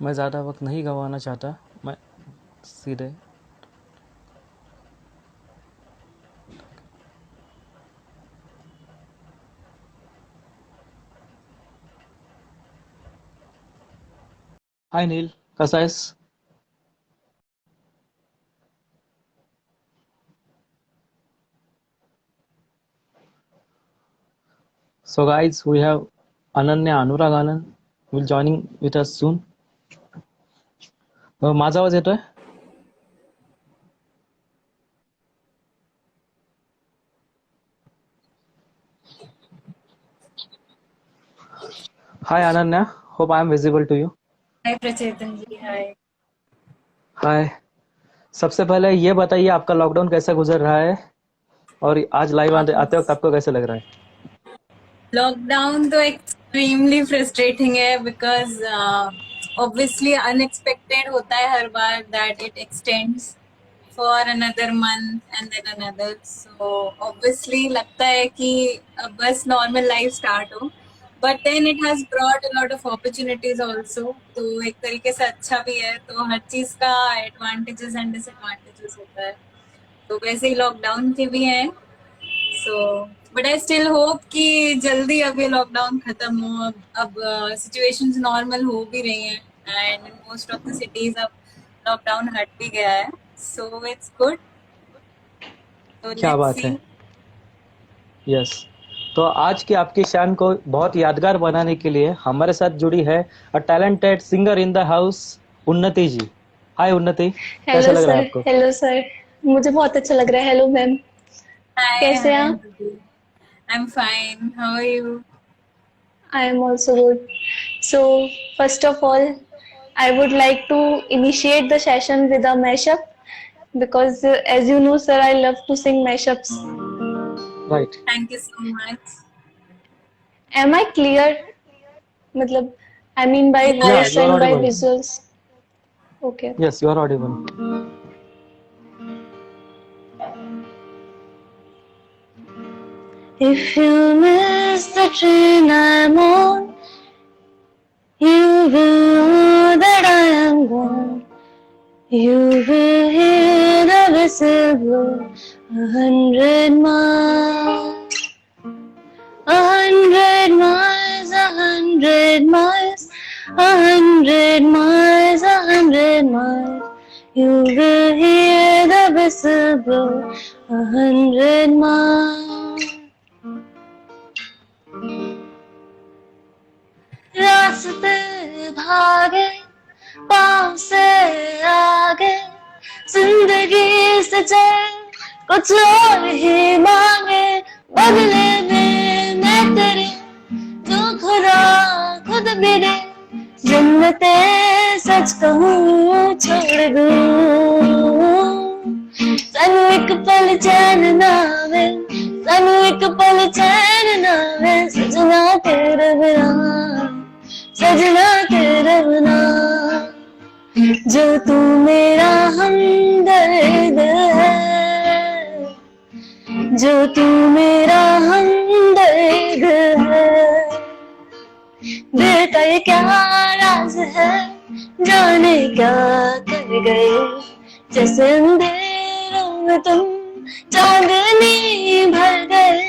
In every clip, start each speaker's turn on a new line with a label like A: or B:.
A: मैं ज़्यादा वक्त नहीं गंवाना चाहता। मैं सीधे हाय नील, कसा आहेस? So guys, we have Ananya Anurag Anand will joining with us soon. माझा आवाज येतोय? Hi Ananya, hope I am visible to you.
B: हाय प्रचेतन जी। हाय।
A: हाय। सबसे पहले ये बताइए आपका लॉकडाउन कैसा गुजर रहा है और आज लाइव आते वक्त आपको कैसे लग रहा है?
B: लॉकडाउन तो एक्सट्रीमली फ्रस्ट्रेटिंग है बिकॉज ऑब्वियसली अनएक्सपेक्टेड होता है हर बार that it extends for another month and then another. So obviously लगता है कि अब बस नॉर्मल लाइफ स्टार्ट हो, but then it has brought a lot of opportunities also. तो एक तरीके से अच्छा भी है। तो हर चीज का एडवांटेजेस एंड डिसएडवांटेजेस होता है। तो वैसे ही लॉकडाउन के भी हैं। So but I still hope कि जल्दी अब ये लॉकडाउन खत्म हो। अब सिचुएशंस नॉर्मल हो भी रही हैं and in most of the cities अब लॉकडाउन हट भी गया है। So it's good. तो
A: क्या
B: लेट्स
A: बात
B: सी।
A: है। यस। तो आज की आपकी शान को बहुत यादगार बनाने के लिए हमारे साथ जुड़ी है a talented singer in the house, उन्नति जी। हाय उन्नति, कैसा
C: हेलो
A: लग रहा है
C: सर।
A: आपको?
C: Hello sir. मुझे बहुत अच्छा लग रहा है। हेलो मैम,
B: हाय
C: कैसे हैं
B: हाय
C: आप?
B: दीदी। I am fine, how are you?
C: I am also good. So first of all I would like to initiate the session with a mashup because as you know sir, I love to sing mashups.
A: Right.
B: Thank you so much.
C: Am I clear? मतलब I mean by
B: या
A: या
C: voice
A: you are
C: and by
A: audible.
C: visuals. Okay.
A: Yes, you are audible.
C: If you miss the train I'm on, you will know that I am gone. You will hear the whistle blow 100 miles, 100 miles, 100 miles, 100 miles, 100 miles. You will hear the whistle blow 100 miles. रास्ते भागे पाँव से आगे, जिंदगी से चल कुछ और ही मांगे। बदले में मैं तेरी जो खुदा खुद भी दे, जन्नते सच कहूँ छोड़ दूँ। सानू एक पल चैन ना आवे, सानू एक पल चैन ना आवे, सजना तेरे बिना, सजना तेरे बिना। जो तू मेरा हमदर्द है, जो तू मेरा हमदर्द है। दिल का ये क्या राज है, जाने क्या कर गए। जैसे अंधेरों में तुम चांदनी भर गए,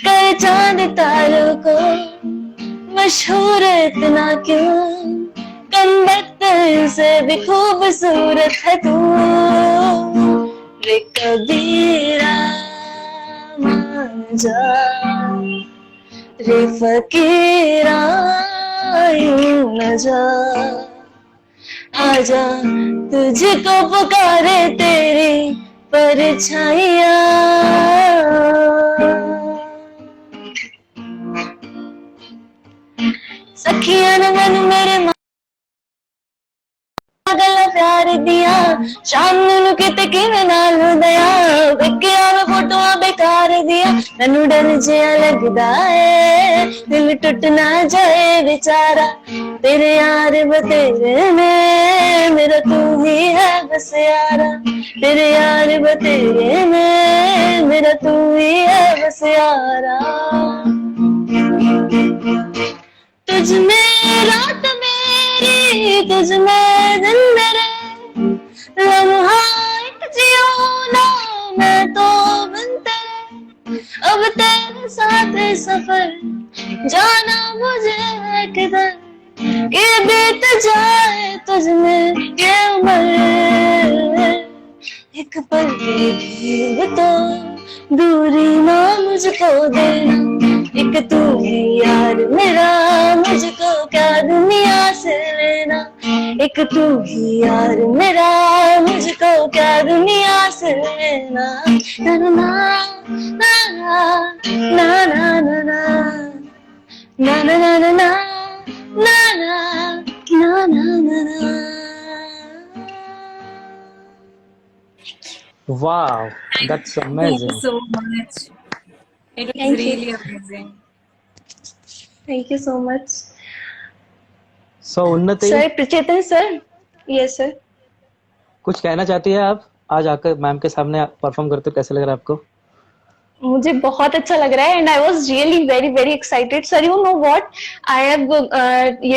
C: कर चांद तारों को मशहूर इतना क्यों। कम वक्त से भी खूबसूरत है तू, रे कबीरा मान जा, रे फकीरा यूं न जा। आजा तुझको पुकारे तेरी परछाइयाँ। सखिया ने मैनू मेरे गल्ला प्यार दिया, शाम नू किते किवें नाल दया। वेखिया मैं फोटोआं बेकार दिया, मैनू डर जिहा लगदा है दिल टुट ना जाए बेचारा। तेरे यार बतेरे में मेरा तू ही है बस यारा। तेरे यार बतेरे में मेरा तू ही है बस यारा। तुझ में रात मेरी, तू तुझ में दिन मेरे, लम्हा एक जियो ना मैं तो बिन तेरे, अब तेरे साथ सफर जाना मुझे है किधर, ये बीत जाए तुझ में ये उम्र, एक पल भी तो दूरी ना मुझको देना, एक तू ही यार मेरा मुझको क्या दुनिया से लेना, एक तू ही यार मेरा मुझको क्या दुनिया से लेना, ना ना ना ना ना ना ना ना ना ना ना ना ना ना.
A: Wow, that's
B: Thank you
A: amazing.
B: so much. It was
C: Thank you.
B: really amazing.
C: Thank you so much.
A: So उन्नति,
C: सर चेतन सर, यस सर.
A: कुछ कहना चाहती है आप? आज आकर मैम के सामने परफॉर्म करते हो कैसे लग रहा है आपको?
C: मुझे बहुत अच्छा लग रहा है and I was really very very excited. Sir you know what, I have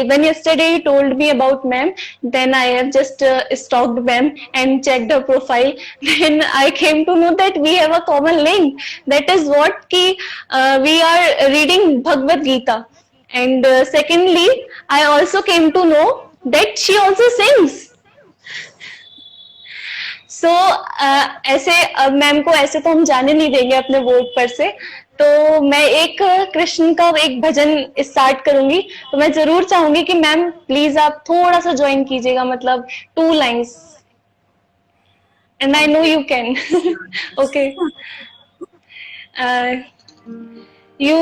C: when yesterday you told me about ma'am, then I have just stalked ma'am and checked her profile, then I came to know that we have a common link, that is what ki we are reading Bhagavad Gita, and secondly I also came to know that she also sings. सो ऐसे ma'am को ऐसे तो हम जाने नहीं देंगे अपने board पर से, तो मैं एक कृष्ण का एक भजन स्टार्ट करूंगी, तो मैं जरूर चाहूंगी कि मैम प्लीज आप थोड़ा सा ज्वाइन कीजिएगा, मतलब 2 lines, and I know you can. Okay. You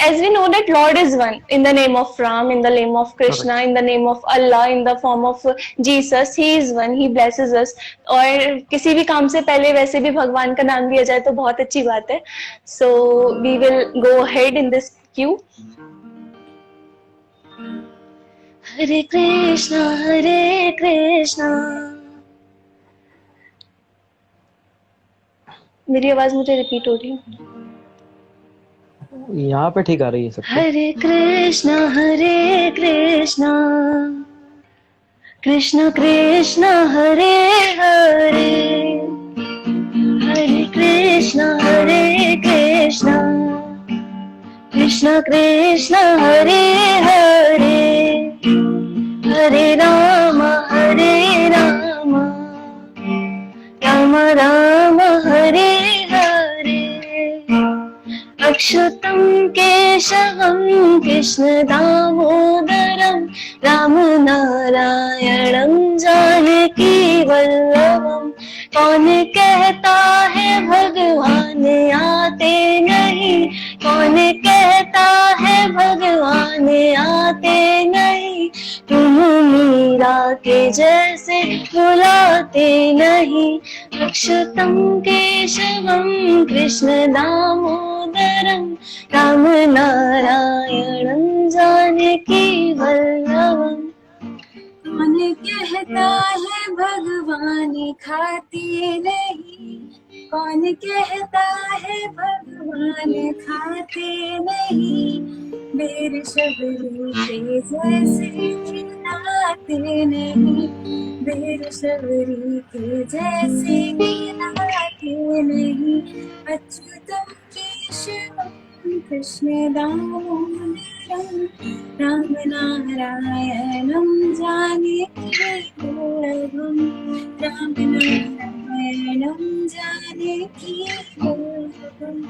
C: as we know that Lord is one, in the name of Ram, in the name of Krishna,
A: Correct.
C: in the name of Allah, in the form of Jesus, he is one, he blesses us. और किसी भी काम से पहले वैसे भी भगवान का नाम लिया जाए तो बहुत अच्छी बात है. So we will go ahead in this queue. Hare Krishna, Hare Krishna. मेरी आवाज मुझे रिपीट हो रही है.
A: यहाँ पे ठीक आ रही है सब.
C: हरे कृष्णा कृष्ण कृष्ण हरे हरे, हरे कृष्ण कृष्ण कृष्ण हरे हरे, हरे राम राम राम हरे हरे, अच्युतं केशवं कृष्ण दामोदरं राम नारायणं जानकी वल्लभं. कौन कहता है भगवान आते नहीं, कौन कहता है भगवान आते नहीं, तुम मीरा के जैसे बुलाते नहीं. अच्युतं केशवं कृष्ण दामोदरं राम नारायणं जानकी वल्लभं.
B: कौन कहता है भगवान खाते नहीं, कौन कहता है भगवान खाते नहीं, मेरे शबरी के जैसे खिलाते नहीं, मेरे शबरी के जैसे खिलाते नहीं. अच्युतम केशवम कृष्ण दामोदरम राम नारायणं जानकी वल्लभं, राम नारायणं जानकी वल्लभं.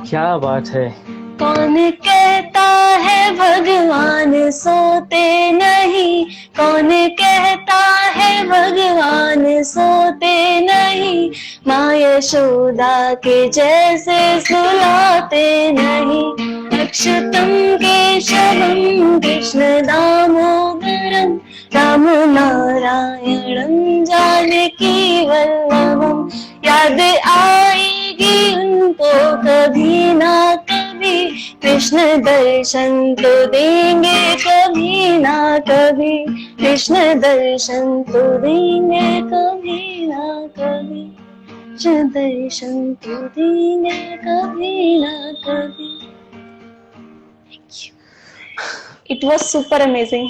A: क्या बात है.
C: कौन कहता है भगवान सोते नहीं, कौन कहता है भगवान सोते नहीं, माँ यशोदा के जैसे सुलाते नहीं. अच्युतं केशवं कृष्ण दामोदरं राम नारायणं जानकी वल्लभं. याद आएगी उनको कभी ना कभी, कृष्ण दर्शन तो देंगे कभी ना कभी, कृष्ण दर्शन तो देंगे कभी ना कभी, कृष्ण दर्शन तो देंगे कभी ना कभी. It was super amazing.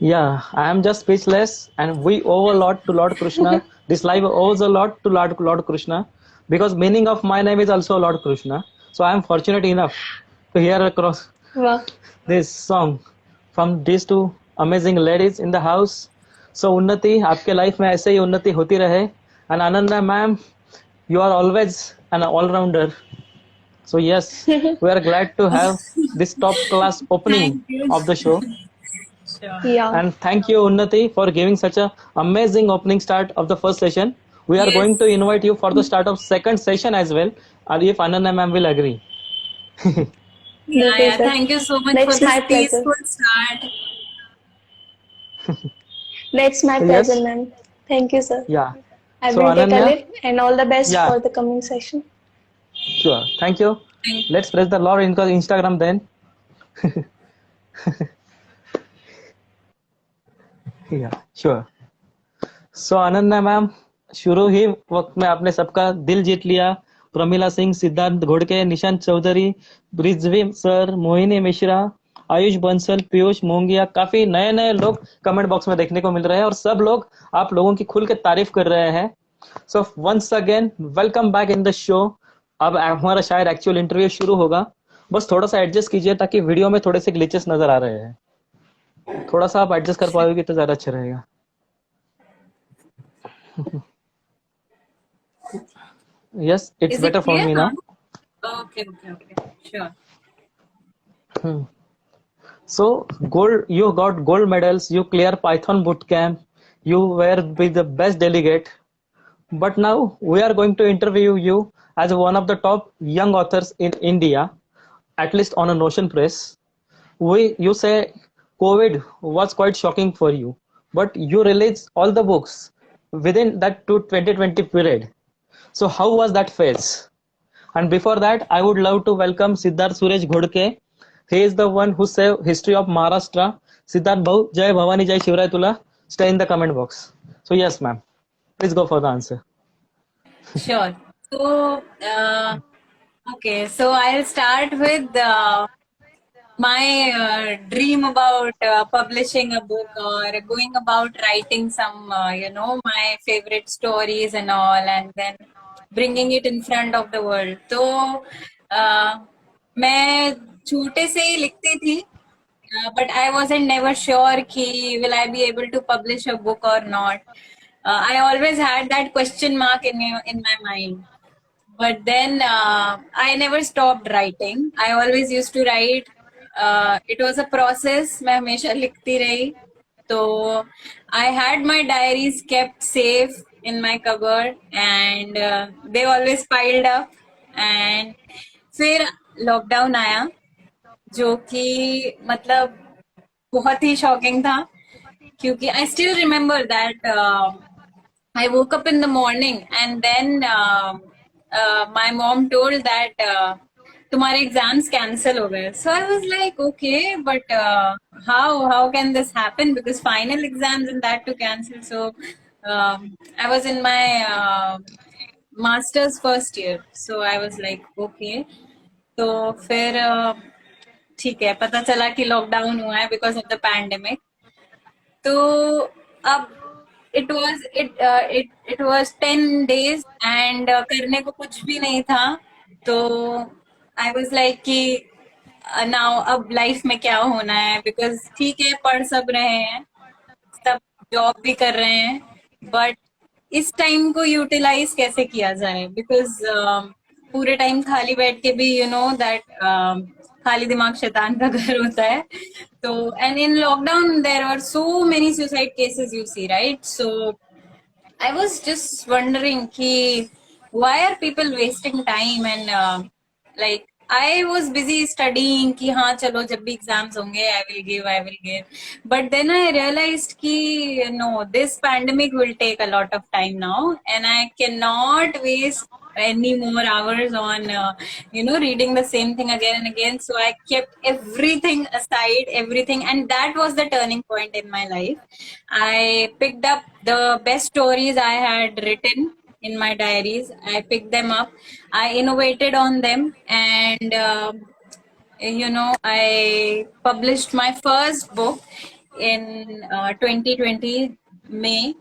A: Yeah, I am just speechless, and we owe a lot to Lord Krishna. This life owes a lot to Lord Krishna, because meaning of my name is also Lord Krishna. So I am fortunate enough to hear across
C: Wow.
A: this song from these two amazing ladies in the house. So उन्नति, आपके life में ऐसे ही उन्नति होती रहे. And Ananya ma'am, you are always an all-rounder. So yes, we are glad to have this top class opening
B: Thank you.
A: of the show.
B: Sure.
C: Yeah.
A: And thank you, Unnati, for giving such a amazing opening start of the first session. We are
B: Yes.
A: going to invite you for the start of second session as well, and if Ananya ma'am will agree.
B: Yeah,
C: Okay,
B: yeah.
C: sir.
B: Thank you so much
C: That's
B: for this
C: my pleasure.
B: peaceful start.
C: That's my
A: So
C: pleasure,
A: yes,
C: ma'am. Thank you, sir.
A: yeah.
C: I
A: So
C: will take a
A: Ananya,
C: leave and all the best
A: yeah,
C: for the coming session.
A: sure. Thank you.
B: Thank
A: Let's press the Lord in Instagram then. Yeah, sure. So Ananya ma'am, शुरू ही वक्त में आपने सबका दिल जीत लिया. Pramila Singh, Siddharth घोड़के, Nishant Chaudhary, Rizvi sir, Mohini Mishra, Ayush Bansal, Piyush Mongia, काफी नए नए लोग कमेंट बॉक्स में देखने को मिल रहे हैं और सब लोग आप लोगों की खुल के तारीफ कर रहे हैं. So once again welcome back in the show. अब हमारा शायद एक्चुअल इंटरव्यू शुरू होगा. बस थोड़ा सा एडजस्ट कीजिए ताकि वीडियो में थोड़े से ग्लिचेस नजर आ रहे हैं. थोड़ा सा आप एडजस्ट कर पाओगे तो ज्यादा अच्छा रहेगा. Yes, it's
B: Is it
A: better for
B: clear
A: me
B: now?
A: now.
B: Okay, okay, okay. Sure.
A: So gold, you got gold medals, you clear Python bootcamp, you were be the best delegate. But now we are going to interview you as one of the top young authors in India, at least on a Notion Press. You say COVID was quite shocking for you, but you released all the books within that 2020 period. So how was that phase? And before that, I would love to welcome Siddharth Suresh Ghodke. He is the one who saved history of Maharashtra. Siddharth Bhau, Jai Bhavani, Jai Shivrai Tula. Stay in the comment box. So yes, ma'am. Please go for the answer.
B: Sure. So, okay, so I'll start with my dream about publishing a book or going about writing some, my favorite stories and all, and then bringing it in front of the world. तो मैं छोटे से ही लिखती थी, but I wasn't never sure कि will I be able to publish a book or not. I always had that question mark in my mind. But then I never stopped writing. I always used to write. It was a process. मैं हमेशा लिखती रही. So I had my diaries kept safe in my cupboard, and they always piled up. And फिर lockdown आया, जो कि मतलब बहुत ही शॉकिंग था, क्योंकि I still remember that I woke up in the morning and then my mom told that तुम्हारे exams cancel हो गए. So I was like, okay, but how can this happen? Because final exams and that to cancel. So I was in my master's first year. So I was like, okay. तो फिर ठीक है, पता चला कि lockdown हुआ है because of the pandemic. तो अब it was 10 days and करने को कुछ भी नहीं था. तो I was like कि now अब लाइफ में क्या होना है, बिकॉज ठीक है पढ़ सब रहे हैं, सब जॉब भी कर रहे हैं, बट इस टाइम को यूटिलाइज कैसे किया जाए, बिकॉज पूरे टाइम खाली बैठ के भी दैट खाली दिमाग शैतान का घर होता है. तो and in lockdown there are so many suicide cases you see, right? So I was just wondering कि why are people wasting time and like I was busy studying कि हाँ चलो जब भी एग्जाम्स होंगे I will give, but then I realized कि no, this pandemic will take a lot of time now and I cannot waste any more hours on reading the same thing again and again. So I kept everything aside, everything, and that was the turning point in my life. I picked up the best stories I had written in my diaries. I picked them up, I innovated on them, and I published my first book in 2020 May.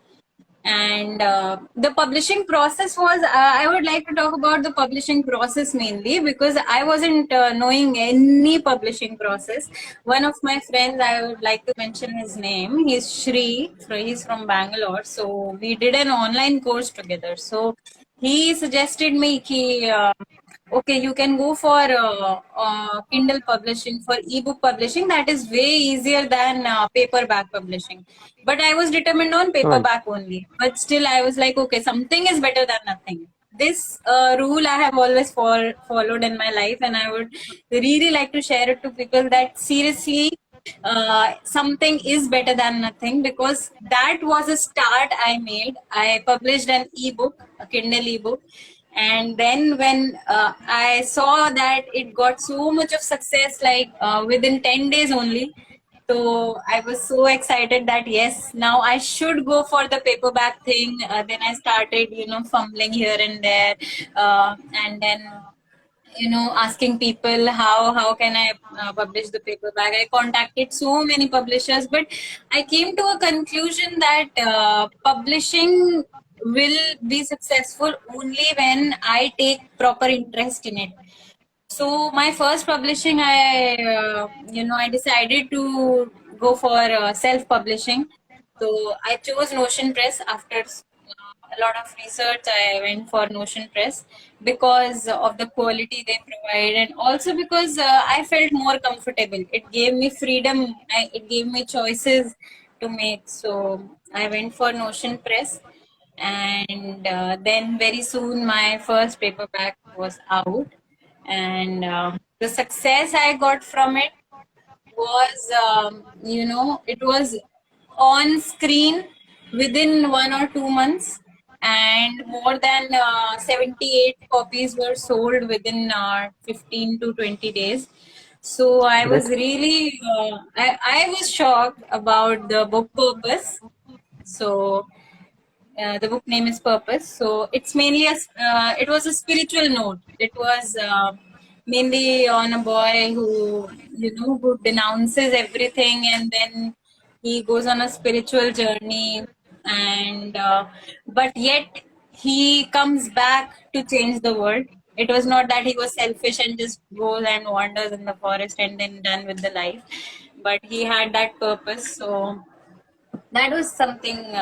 B: And the publishing process was, I would like to talk about the publishing process mainly, because I wasn't knowing any publishing process. One of my friends, I would like to mention his name, he's Shri, so he's from Bangalore, so we did an online course together. So he suggested me ki, okay, you can go for Kindle publishing, for ebook publishing. That is way easier than paperback publishing. But I was determined on
A: Right.
B: paperback only. But still, I was like, okay, something is better than nothing. This rule I have always followed in my life, and I would really like to share it to people that seriously something is better than nothing, because that was a start I made. I published an ebook, a Kindle ebook, and then when I saw that it got so much of success, like within 10 days only, so I was so excited that yes, now I should go for the paperback thing. Then I started, fumbling here and there, and then asking people how can I publish the paperback. I contacted so many publishers, but I came to a conclusion that publishing will be successful only when I take proper interest in it. So my first publishing, I decided to go for self-publishing. So I chose Notion Press. After a lot of research, I went for Notion Press because of the quality they provide, and also because I felt more comfortable. It gave me freedom. It gave me choices to make. So I went for Notion Press, and then very soon my first paperback was out, and the success I got from it was, it was on screen within 1 or 2 months, and more than 78 copies were sold within 15 to 20 days. So I was
A: Great.
B: really, I was shocked about the book Purpose. So the book name is Purpose. So it's mainly it was a spiritual note. It was mainly on a boy who denounces everything, and then he goes on a spiritual journey, and but yet he comes back to change the world. It was not that he was selfish and just goes and wanders in the forest and then done with the life, but he had that purpose. So that was something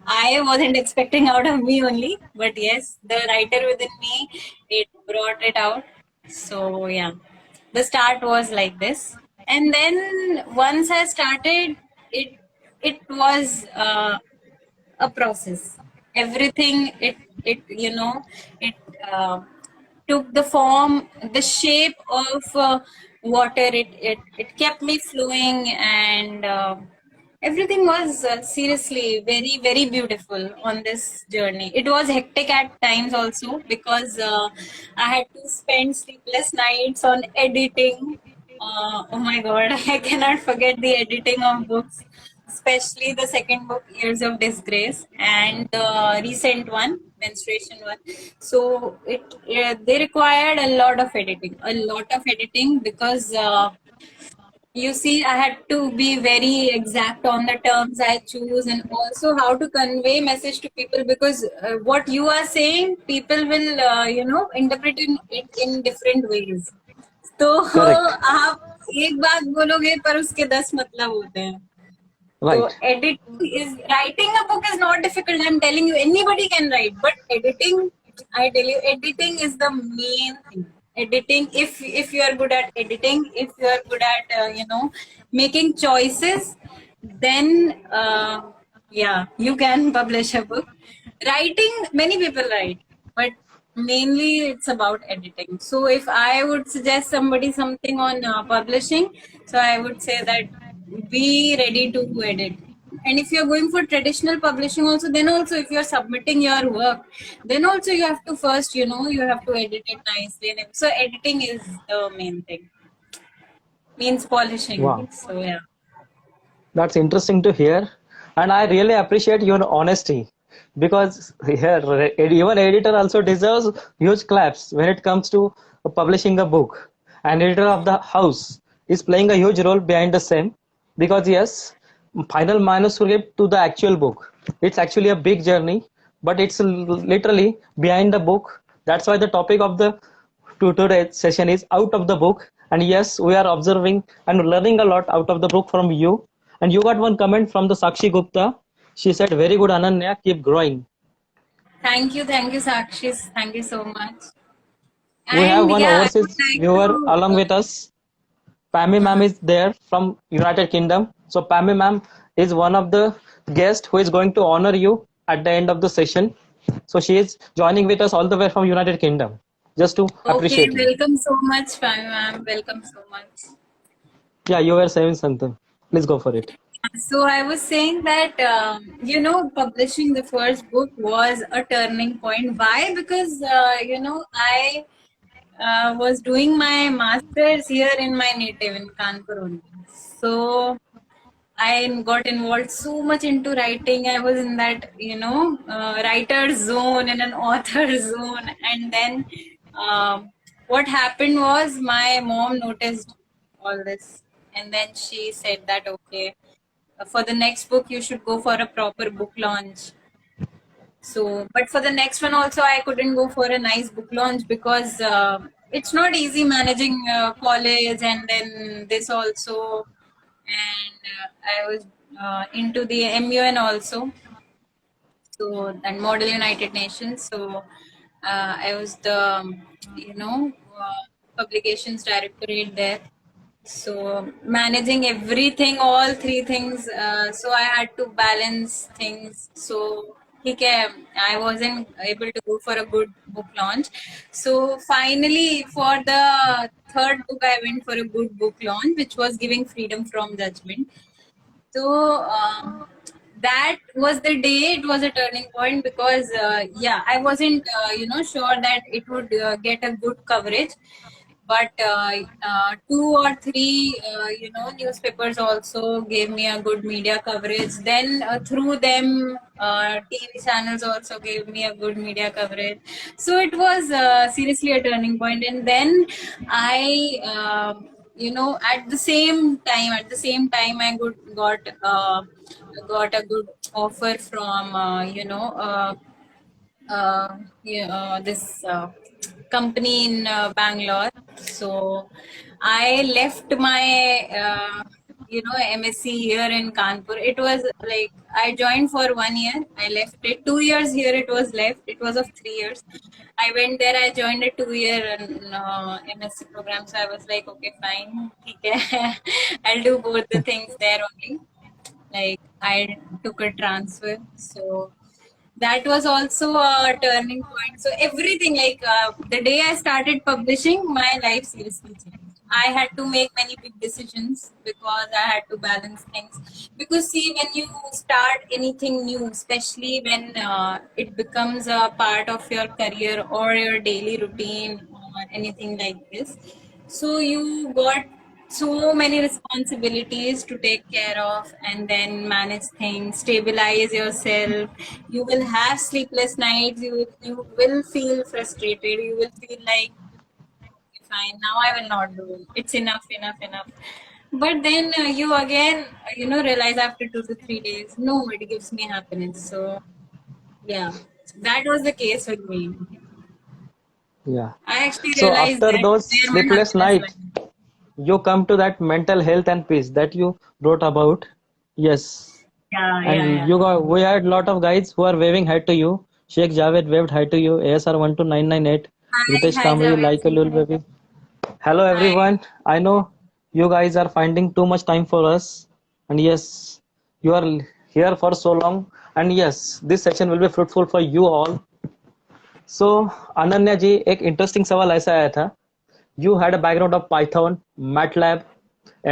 B: I wasn't expecting out of me only, but yes, the writer within me, it brought it out. So yeah, the start was like this, and then once I started, it was a process. Everything it took the form, the shape of water. It kept me flowing, and everything was seriously very, very beautiful on this journey. It was hectic at times also, because I had to spend sleepless nights on editing. Oh my god, I cannot forget the editing of books, especially the second book, Years of Disgrace, and the recent one, Menstruation one. So they required a lot of editing, because you see, I had to be very exact on the terms I choose, and also how to convey message to people, because what you are saying, people will, interpret it in different ways. तो
A: Correct.
B: आप एक बात बोलोगे पर उसके 10 मतलब होते हैं. So
A: Right.
B: writing a book is not difficult. I'm telling you, anybody can write, but editing, I tell you, editing is the main thing. Editing, if you are good at editing, if you are good at making choices, then yeah, you can publish a book. Writing, many people write, but mainly it's about editing. So if I would suggest somebody something on publishing, so I would say that be ready to edit. And if you're going for traditional publishing also, then also if you're submitting your work, then also you have to first, you have to edit it nicely. So editing is the main thing, means polishing.
A: Wow.
B: So yeah.
A: That's interesting to hear. And I really appreciate your honesty, because here even editor also deserves huge claps when it comes to publishing a book. And editor of the house is playing a huge role behind the same, because yes, final manuscript to the actual book. It's actually a big journey, but it's literally behind the book. That's why the topic of the today's session is out of the book. And yes, we are observing and learning a lot out of the book from you. And you got one comment from the Sakshi Gupta. She said, "Very good, Ananya. Keep growing."
B: Thank you, Sakshi. Thank you so much.
A: We have
B: And
A: one
B: yeah, I would
A: overseas
B: like
A: viewer
B: to
A: along with us. Pammy ma'am is there from United Kingdom. So Pammy ma'am is one of the guests who is going to honor you at the end of the session. So she is joining with us all the way from United Kingdom, just to
B: Okay,
A: appreciate you.
B: welcome so much, ma'am. Welcome so much.
A: Yeah, you were saying something. Please go for it.
B: So I was saying that publishing the first book was a turning point. Why? Because I was doing my masters here in my native in Kanpur only. So I got involved so much into writing. I was in that writer's zone and an author zone. And then what happened was my mom noticed all this, and then she said that okay, for the next book you should go for a proper book launch. So, but for the next one also I couldn't go for a nice book launch because it's not easy managing college and then this also. And I was into the MUN also, so and Model United Nations. So I was the publications directorate there. So managing everything, all three things. So I had to balance things. So I wasn't able to go for a good book launch. So finally, for the third book, I went for a good book launch, which was Giving Freedom from Judgment. So that was the day. It was a turning point because I wasn't sure that it would get a good coverage, but two or three newspapers also gave me a good media coverage. Then through them TV channels also gave me a good media coverage. So it was seriously a turning point. And then I at the same time I got a good offer from this company in Bangalore. So I left my MSc here in Kanpur. It was like I joined for 1 year. I left it 2 years here. It was left. It was of 3 years. I went there. I joined a 2-year MSc program. So I was like, okay, fine. Okay. I'll do both the things there only. Like I took a transfer. So that was also a turning point. So everything, like the day I started publishing, my life seriously changed. I had to make many big decisions because I had to balance things. Because see, when you start anything new, especially when it becomes a part of your career or your daily routine or anything like this, so you got so many responsibilities to take care of and then manage things, stabilize yourself. You will have sleepless nights. You will feel frustrated. You will feel like, okay, fine, now I will not do it. It's enough. But then you again, realize after 2 to 3 days, no, it gives me happiness. So yeah, that was the case with me.
A: Yeah.
B: I actually
A: So
B: realized
A: after
B: that
A: those
B: there my
A: sleepless
B: happiness
A: nights,
B: went.
A: you come to that mental health and peace that you wrote about. Yes. And
B: Yeah.
A: we had a lot of guys who are waving hi to you. Sheikh Javed waved hi to you. ASR 12998. Ritesh
B: Hi,
A: Kamri,
B: Javed.
A: like a little baby. Hello
B: Hi.
A: everyone. I know you guys are finding too much time for us. And yes, you are here for so long. And yes, this session will be fruitful for you all. So Ananya जी, एक interesting सवाल ऐसा आया था. You had a background of Python, MATLAB,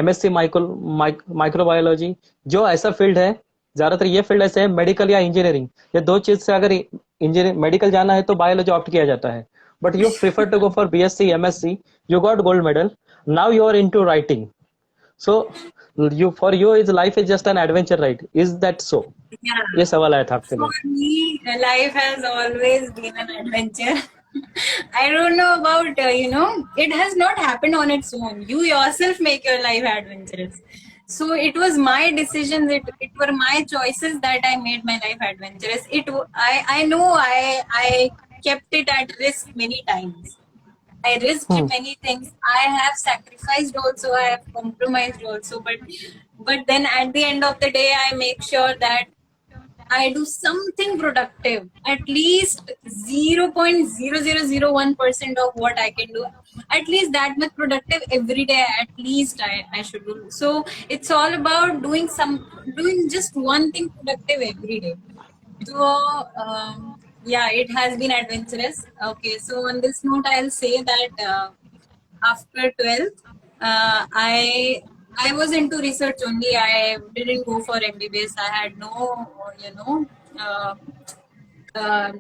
A: MSc microbiology. जो ऐसा field है, ज्यादातर ये फील्ड ऐसे है, मेडिकल या इंजीनियरिंग, ये दो चीज से अगर इंजीनियरिंग मेडिकल जाना है तो बायोलॉजी ऑप्ट किया जाता है. But you prefer to go for BSc MSc. You got gold medal. Now you are into writing. So you is life is just an adventure, right? Is that so?
B: Yeah.
A: ये सवाल आया था आपके
B: For
A: लिए.
B: me, life has always been an adventure. I don't know about, it has not happened on its own. You yourself make your life adventurous. So it was my decisions, it were my choices that I made my life adventurous. I know I kept it at risk many times. I risked
A: Hmm.
B: many things. I have sacrificed also, I have compromised also, but then at the end of the day I make sure that I do something productive, at least 0.0001% of what I can do. At least that much productive every day, at least I should do. So it's all about doing just one thing productive every day. So, yeah, it has been adventurous. Okay, so on this note, I'll say that after 12th, I was into research only. I didn't go for MBBS. I had no, uh,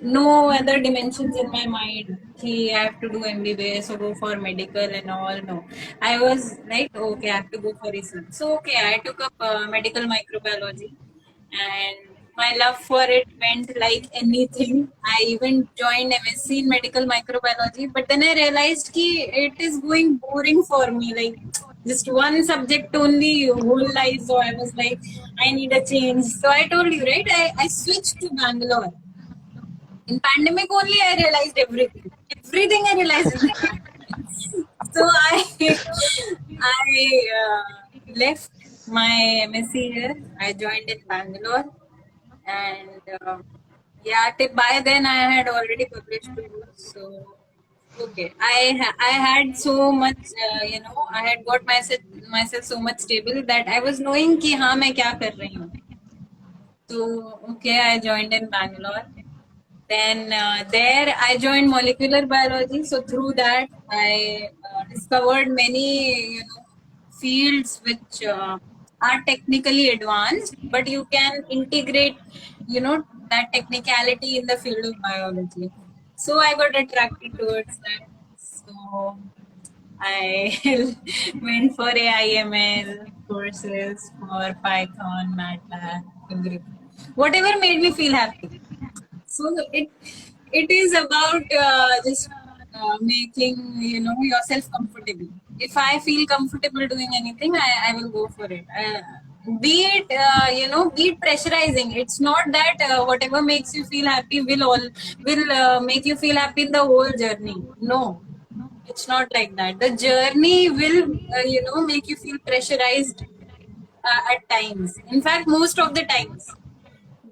B: no other dimensions in my mind. I have to do MBBS or go for medical and all. No, I was like, okay, I have to go for research. So, okay, I took up medical microbiology, and my love for it went like anything. I even joined MSc in medical microbiology, but then I realized that it is going boring for me. Like just one subject only whole life. So I was like, I need a change. So I told you, right? I switched to Bangalore. In pandemic only, I realized everything. Everything I realized in the pandemic. So I left my MSc here. I joined in Bangalore, and yeah, by then I had already published 2 books. So okay, I had so much, I had got myself so much stable that I was knowing कि हाँ मैं क्या कर रही हूँ. So okay, I joined in Bangalore. Then there I joined molecular biology. So through that I discovered many fields which are technically advanced, but you can integrate that technicality in the field of biology. So I got attracted towards that. So I went for AIML courses, for Python, MATLAB, everything. Whatever made me feel happy. So it is about just making yourself comfortable. If I feel comfortable doing anything, I will go for it. Be it pressurizing. It's not that whatever makes you feel happy will make you feel happy in the whole journey. No, it's not like that. The journey will make you feel pressurized at times. In fact, most of the times.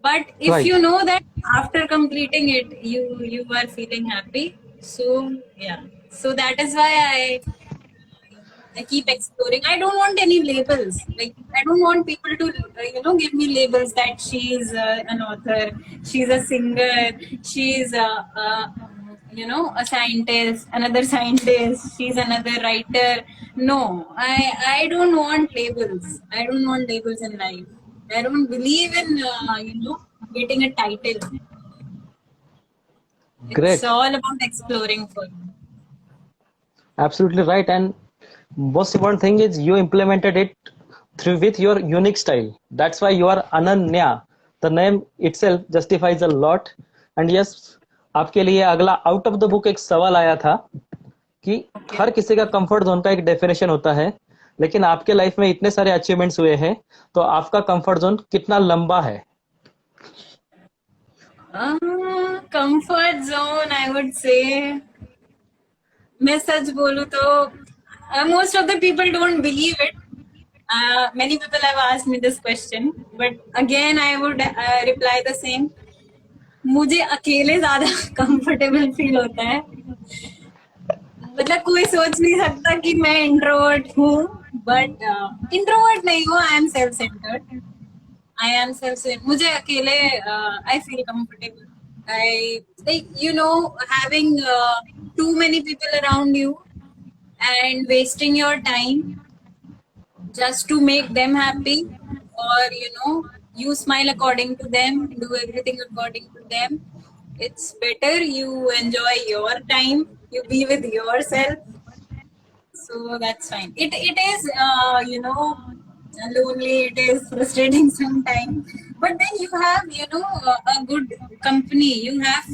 B: But if
A: Right.
B: you know that after completing it you are feeling happy, so yeah, so that is why I keep exploring. I don't want any labels. Like I don't want people to give me labels that she's an author, she's a singer, she's a scientist, another scientist, she's another writer. No, I don't want labels. I don't want labels in life. I don't believe in getting a title. It's
A: Great.
B: all about exploring for me.
A: Absolutely right. And most important thing is you implemented it through with your unique style. That's why you are Ananya. The name itself justifies a lot. And yes, आपके लिए अगला out of the book एक सवाल आया था कि हर किसी का कंफर्ट जोन का एक डेफिनेशन होता है, लेकिन आपके लाइफ में इतने सारे अचीवमेंट्स हुए हैं, तो आपका कंफर्ट जोन कितना लंबा है?
B: Comfort zone, I would say. मैं सच बोलूं तो most of the people don't believe it. Many people have asked me this question, but again I would reply the same. मुझे अकेले ज्यादा कंफर्टेबल फील होता है. मतलब कोई सोच नहीं सकता कि मैं इंट्रोवर्ट हूँ, बट इंट्रोवर्ट नहीं हूँ. I am self centred. मुझे अकेले I feel comfortable. I like having too many people around you and wasting your time just to make them happy, or you smile according to them, do everything according to them. It's better you enjoy your time, you be with yourself. So that's fine. It is lonely, it is frustrating sometimes, But then you have, you know, a good company. You have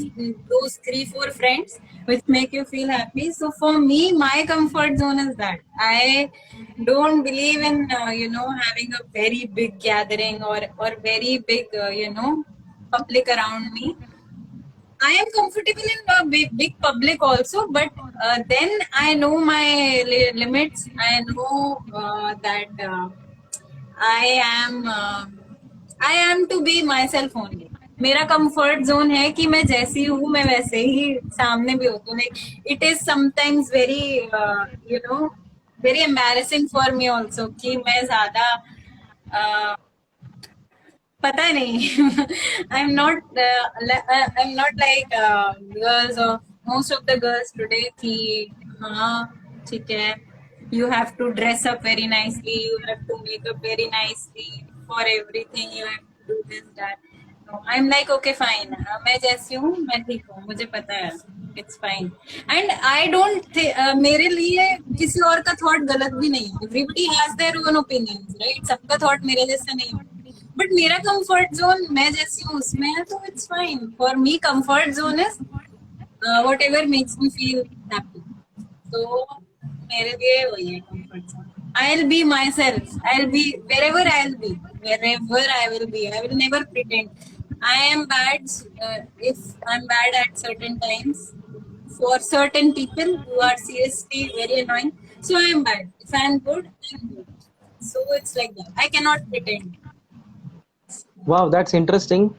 B: those 3-4 friends which make you feel happy. So for me, my comfort zone is that I don't believe in, you know, having a very big gathering or very big, you know, public around me. I am comfortable in a big public also, but then I know my limits. I know that I am I am to be myself only. मेरा comfort zone है कि मैं जैसी हूँ मैं वैसे ही सामने भी होती हूँ. Like it is sometimes very you know very embarrassing for me also कि मैं ज़्यादा पता नहीं. I'm not like girls of most of the girls today कि हाँ ठीक है, you have to dress up very nicely, you have to make up very nicely for everything, you have to do this that. No, I'm like okay fine, मैं जैसी हूँ मैं ठीक हूँ, मुझे पता है, it's fine. And I don't मेरे लिए किसी और का thought गलत भी नहीं है. Everybody has their own opinions, right? सबका thought मेरे जैसा नहीं होता. बट मेरा कंफर्ट जोन मैं जैसी हूँ उसमें है तो it's fine. For me comfort zone is whatever makes me feel happy. तो मेरे लिए वही है comfort zone. I'll be myself. I'll be wherever I'll be. Wherever I will be. I will never pretend. I am bad if I'm bad at certain times for certain people who are seriously very annoying. So I am bad. If I am good, I'm good. So it's like that. I cannot pretend.
A: Wow, that's interesting.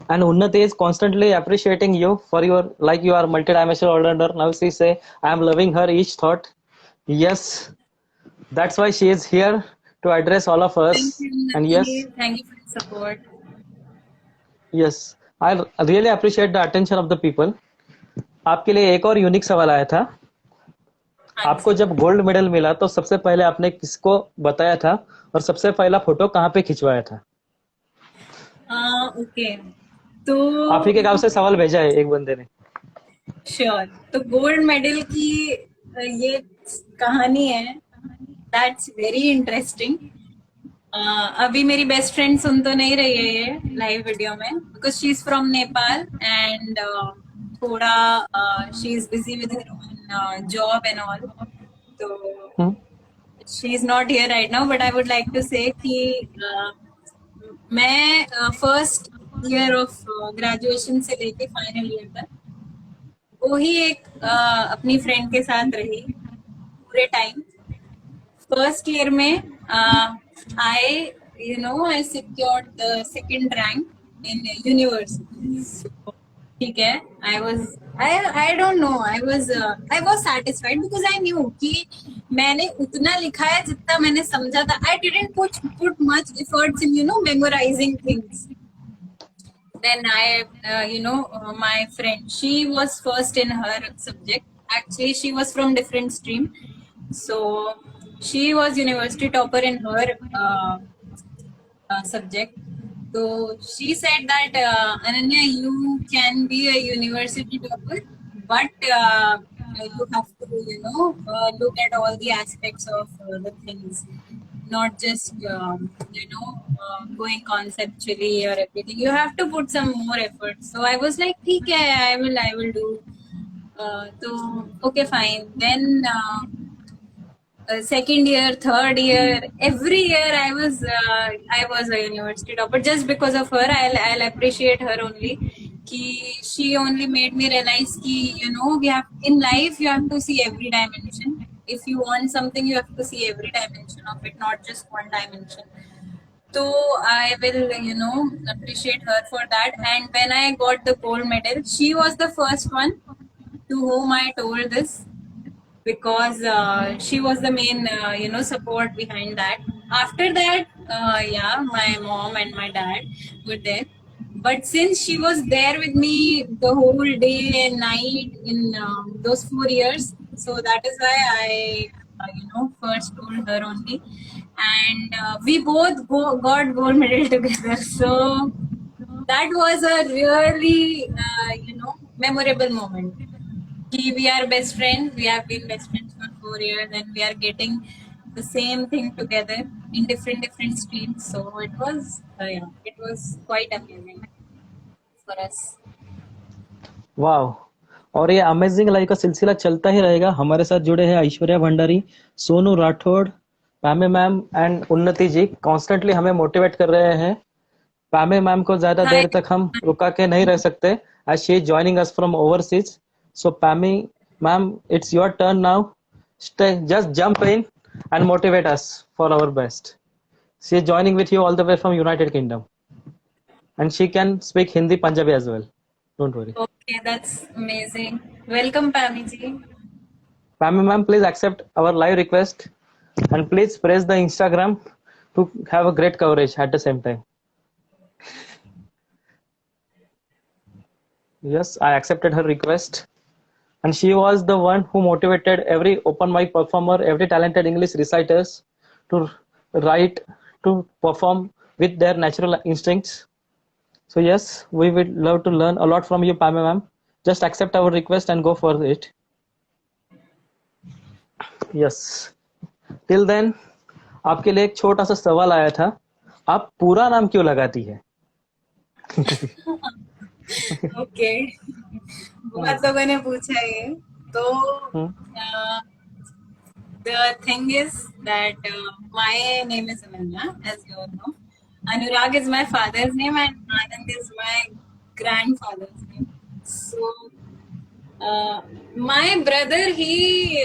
A: And Unnati is constantly appreciating you for your, like, you are multidimensional all-rounder. Now she say, I am loving her each thought. Yes, that's why she is here to address all of us.
B: Thank you,
A: And yes,
B: thank you for the support.
A: yes, I really appreciate the attention of the people. आपके लिए एक और unique सवाल आया था. आपको जब gold medal मिला तो सबसे पहले आपने किसको बताया था और सबसे पहला फोटो कहाँ पे खिंचवाया था?
B: ओके, तो
A: आप ही के गांव से सवाल भेजा है एक बंदे ने.
B: श्योर. तो गोल्ड मेडल की ये कहानी है, दैट्स वेरी इंटरेस्टिंग. अभी मेरी बेस्ट फ्रेंड सुन तो नहीं रही है ये लाइव वीडियो में, because she is from Nepal and थोड़ा she is busy with her own job and all. तो she is not here right now, but I would like to say कि मैं फर्स्ट ईयर ऑफ ग्रेजुएशन से लेके final year तक वही एक अपनी फ्रेंड के साथ रही पूरे टाइम. फर्स्ट ईयर में I secured the second rank in university. ठीक है, I don't know, I was satisfied because I knew कि मैंने उतना लिखा है जितना मैंने समझा था. I didn't put much efforts in memorizing things. Then my friend, she was first in her subject. Actually, she was from different stream, so she was university topper in her subject. So she said that Ananya, you can be a university topper, but you have to look at all the aspects of the things, not just going conceptually or everything. You have to put some more effort. So I was like, ठीक है, I will do. So okay, fine. Then second year, third year, every year I was a university topper just because of her. I'll appreciate her only. She only made me realize we have in life you have to see every dimension. If you want something, you have to see every dimension of it, not just one dimension. So I will appreciate her for that. And when I got the gold medal, she was the first one to whom I told this, because she was the main support behind that. After that, my mom and my dad were there, but since she was there with me the whole day and night in those 4 years, so that is why I first told her only. And we both got gold medal together, so that was a really memorable moment. We are best friends. We have been best friends for 4 years, and we are getting the same thing together in different streams. So it was quite amazing for us.
A: वाह। और ये amazing life का सिलसिला चलता ही रहेगा। हमारे साथ जुड़े हैं ऐश्वर्या भंडारी, सोनू राठौड़, पामे मैम एंड उन्नति जी कॉन्स्टेंटली हमें मोटिवेट कर रहे हैं। पामे मैम को ज्यादा
B: Hi.
A: देर तक हम रुका के नहीं रह सकते as she is joining us from overseas. So Pammy ma'am, it's your turn now. Just jump in and motivate us for our best. She is joining with you all the way from United Kingdom, and she can speak Hindi, Punjabi as well. Don't worry.
B: Okay, that's amazing. Welcome, Pammy ji.
A: Pammy ma'am, please accept our live request and please press the Instagram to have a great coverage at the same time. Yes, I accepted her request. And she was the one who motivated every open mic performer, every talented English reciters to write, to perform with their natural instincts. So yes, we would love to learn a lot from you, Pamela ma'am. Just accept our request and go for it. Yes. Till then, आपके लिए एक छोटा सा सवाल आया था, आप पूरा नाम क्यों लगाती है?
B: Okay. बहुत लोगों ने पूछा ये, तो the thing is that my name is Ananya, as you all know. Anurag is my father's name and Anand is my grandfather's name. So my brother, he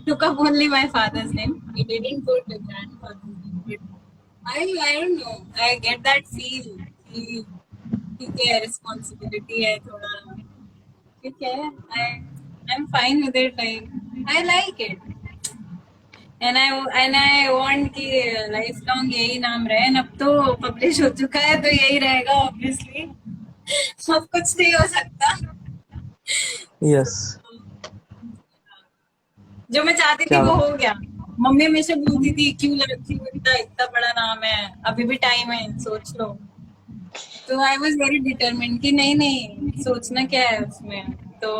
B: took up only my father's name. He didn't put the grandfather's name. But I don't know. I get that feel. ठीक है, responsibility है थोड़ा, ठीक है, I'm fine with it. I like it, and I want कि life long यही नाम रहे। अब तो पब्लिश हो चुका है तो यही रहेगा ऑब्वियसली, सब कुछ नहीं हो सकता।
A: Yes.
B: जो मैं चाहती थी वो हो गया। मम्मी हमेशा बोलती थी क्यों इतना बड़ा नाम है, अभी भी टाइम है, सोच लो। तो आई वॉज वेरी डिटरमिन्ड कि नहीं सोचना क्या है उसमें। तो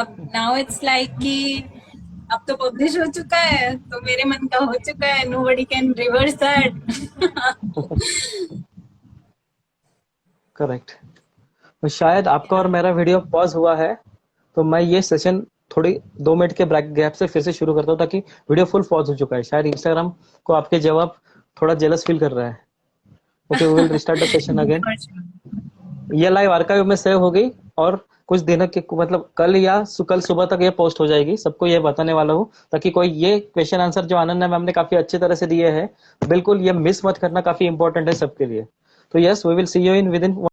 B: अब नाउ इट्स लाइक कि अब तो पब्लिश हो चुका है तो मेरे मन का हो चुका है, nobody can reverse that.
A: Correct. तो शायद आपका और मेरा वीडियो पॉज हुआ है, तो मैं ये सेशन थोड़ी 2 मिनट के गैप से फिर से शुरू करता हूँ ताकि वीडियो फुल पॉज हो चुका है। शायद इंस्टाग्राम को आपके जवाब थोड़ा जेलस फील कर रहा है। Okay, we will restart the session again. ये लाइव आर्काइव में सेव हो गई और कुछ दिनों के मतलब कल या कल सुबह तक ये पोस्ट हो जाएगी। सबको ये बताने वाला हूँ ताकि कोई ये क्वेश्चन आंसर जो आनंद मैम ने काफी अच्छी तरह से दिए हैं, बिल्कुल ये मिस मत करना, काफी इंपॉर्टेंट है सबके लिए। तो yes, we will see you in with in